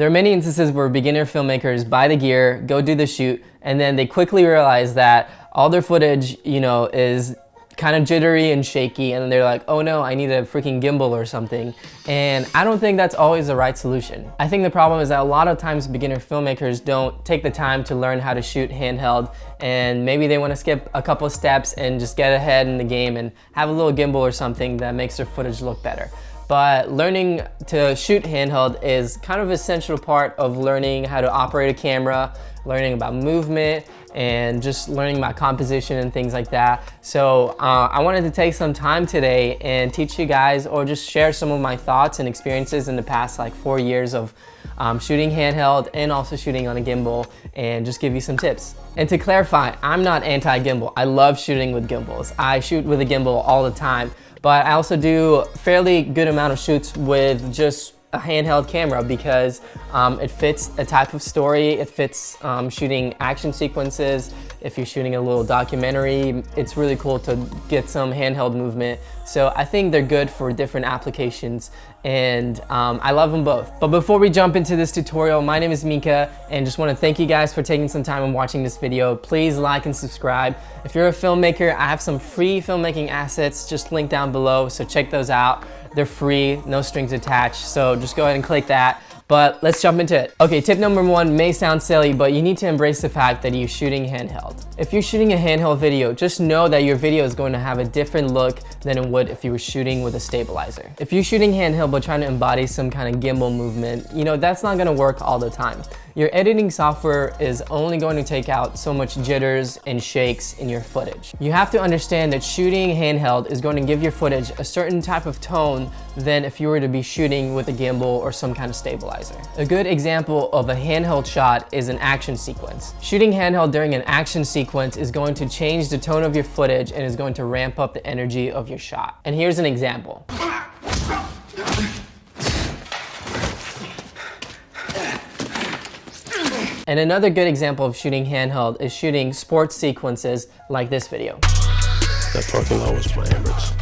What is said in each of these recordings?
There are many instances where beginner filmmakers buy the gear, go do the shoot, and then they quickly realize that all their footage, is kind of jittery and shaky, and then they're like, oh no, I need a freaking gimbal or something. And I don't think that's always the right solution. I think the problem is that a lot of times beginner filmmakers don't take the time to learn how to shoot handheld, and maybe they want to skip a couple of steps and just get ahead in the game and have a little gimbal or something that makes their footage look better. But learning to shoot handheld is kind of an essential part of learning how to operate a camera, learning about movement, and just learning about composition and things like that. So I wanted to take some time today and teach you guys, or just share some of my thoughts and experiences in the past 4 years of shooting handheld and also shooting on a gimbal, and just give you some tips. And to clarify, I'm not anti-gimbal. I love shooting with gimbals. I shoot with a gimbal all the time, but I also do a fairly good amount of shoots with just a handheld camera because it fits a type of story. It fits shooting action sequences. If you're shooting a little documentary, it's really cool to get some handheld movement. So I think they're good for different applications, and I love them both. But before we jump into this tutorial, my name is Mika, and just want to thank you guys for taking some time and watching this video. Please like and subscribe. If you're a filmmaker, I have some free filmmaking assets just linked down below, so check those out. They're free, no strings attached, so just go ahead and click that. But let's jump into it. Okay, tip number 1 may sound silly, but you need to embrace the fact that you're shooting handheld. If you're shooting a handheld video, just know that your video is going to have a different look than it would if you were shooting with a stabilizer. If you're shooting handheld but trying to embody some kind of gimbal movement, that's not gonna work all the time. Your editing software is only going to take out so much jitters and shakes in your footage. You have to understand that shooting handheld is going to give your footage a certain type of tone than if you were to be shooting with a gimbal or some kind of stabilizer. A good example of a handheld shot is an action sequence. Shooting handheld during an action sequence is going to change the tone of your footage and is going to ramp up the energy of your shot. And here's an example. And another good example of shooting handheld is shooting sports sequences like this video. That parking lot was my Embrace.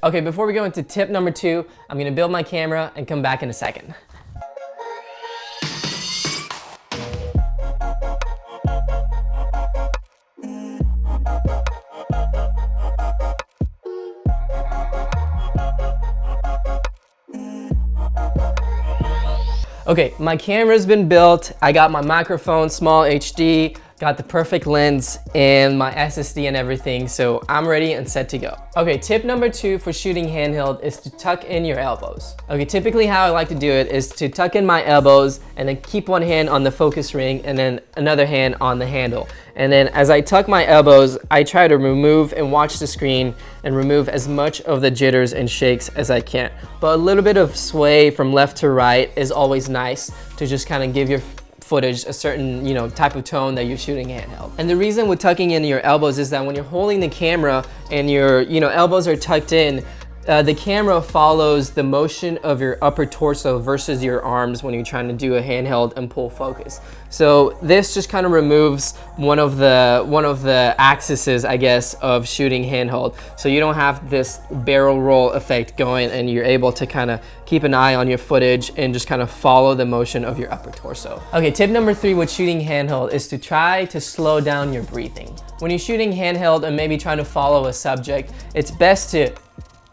Okay, before we go into tip number 2, I'm gonna build my camera and come back in a second. Okay, my camera's been built. I got my microphone, small HD, got the perfect lens and my SSD and everything, so I'm ready and set to go. Okay, tip number 2 for shooting handheld is to tuck in your elbows. Okay, typically how I like to do it is to tuck in my elbows and then keep one hand on the focus ring and then another hand on the handle. And then as I tuck my elbows, I try to remove and watch the screen and remove as much of the jitters and shakes as I can. But a little bit of sway from left to right is always nice to just kind of give your footage a certain type of tone that you're shooting handheld. And the reason with tucking in your elbows is that when you're holding the camera and your elbows are tucked in, the camera follows the motion of your upper torso versus your arms when you're trying to do a handheld and pull focus. So this just kind of removes one of the axes, I guess, of shooting handheld. So you don't have this barrel roll effect going, and you're able to kind of keep an eye on your footage and just kind of follow the motion of your upper torso. Okay, tip number 3 with shooting handheld is to try to slow down your breathing. When you're shooting handheld and maybe trying to follow a subject, it's best to,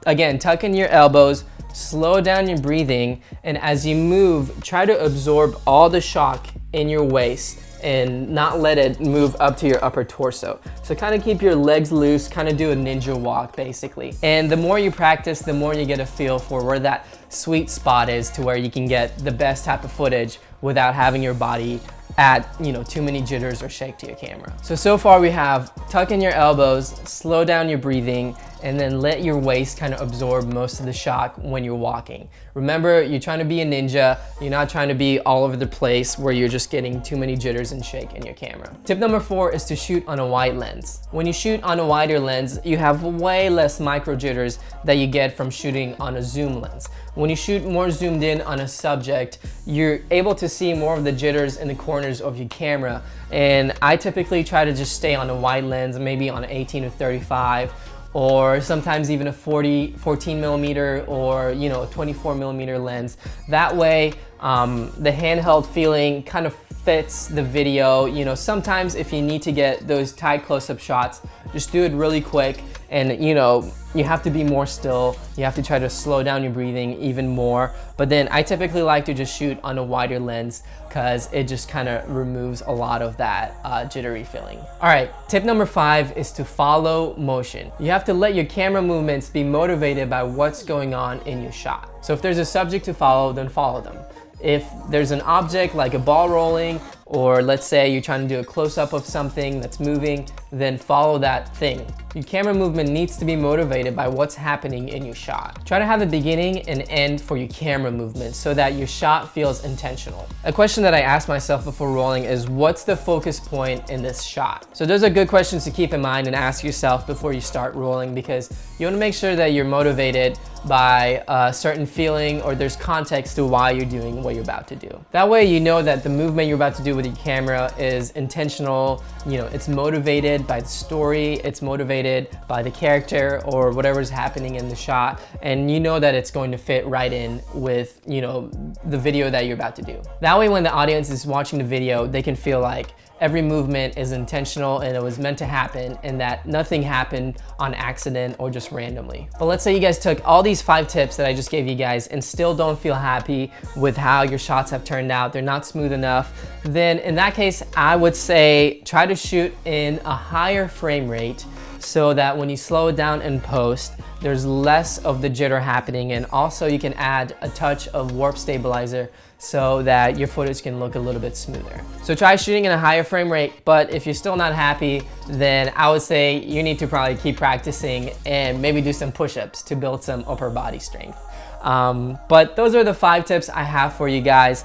again, tuck in your elbows, slow down your breathing, and as you move, try to absorb all the shock in your waist and not let it move up to your upper torso. So kind of keep your legs loose, kind of do a ninja walk basically. And the more you practice, the more you get a feel for where that sweet spot is to where you can get the best type of footage without having your body add too many jitters or shake to your camera. So far we have tuck in your elbows, slow down your breathing, and then let your waist kind of absorb most of the shock when you're walking. Remember, you're trying to be a ninja. You're not trying to be all over the place where you're just getting too many jitters and shake in your camera. Tip number 4 is to shoot on a wide lens. When you shoot on a wider lens, you have way less micro jitters that you get from shooting on a zoom lens. When you shoot more zoomed in on a subject, you're able to see more of the jitters in the corners of your camera. And I typically try to just stay on a wide lens, maybe on 18 to 35, or sometimes even a 14 millimeter or, you know, a 24 millimeter lens. That way, the handheld feeling kind of fits the video. You know, sometimes if you need to get those tight close-up shots, just do it really quick, and you know, you have to be more still. You have to try to slow down your breathing even more. But then I typically like to just shoot on a wider lens because it just kind of removes a lot of that jittery feeling. All right, tip number 5 is to follow motion. You have to let your camera movements be motivated by what's going on in your shot. So if there's a subject to follow, then follow them. If there's an object like a ball rolling, or let's say you're trying to do a close-up of something that's moving, then follow that thing. Your camera movement needs to be motivated by what's happening in your shot. Try to have a beginning and end for your camera movement so that your shot feels intentional. A question that I ask myself before rolling is, what's the focus point in this shot? So those are good questions to keep in mind and ask yourself before you start rolling, because you want to make sure that you're motivated by a certain feeling, or there's context to why you're doing what you're about to do. That way you know that the movement you're about to do with your camera is intentional, you know, it's motivated by the story, it's motivated by the character or whatever's happening in the shot, and you know that it's going to fit right in with, you know, the video that you're about to do. That way when the audience is watching the video, they can feel like every movement is intentional and it was meant to happen, and that nothing happened on accident or just randomly. But let's say you guys took all these 5 tips that I just gave you guys and still don't feel happy with how your shots have turned out, they're not smooth enough, then in that case, I would say try to shoot in a higher frame rate so that when you slow it down in post, there's less of the jitter happening, and also you can add a touch of warp stabilizer so that your footage can look a little bit smoother. So try shooting in a higher frame rate, but if you're still not happy, then I would say you need to probably keep practicing and maybe do some push-ups to build some upper body strength. But those are the 5 tips I have for you guys.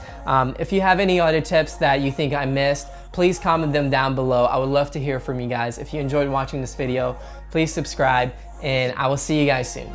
If you have any other tips that you think I missed, please comment them down below. I would love to hear from you guys. If you enjoyed watching this video, please subscribe, and I will see you guys soon.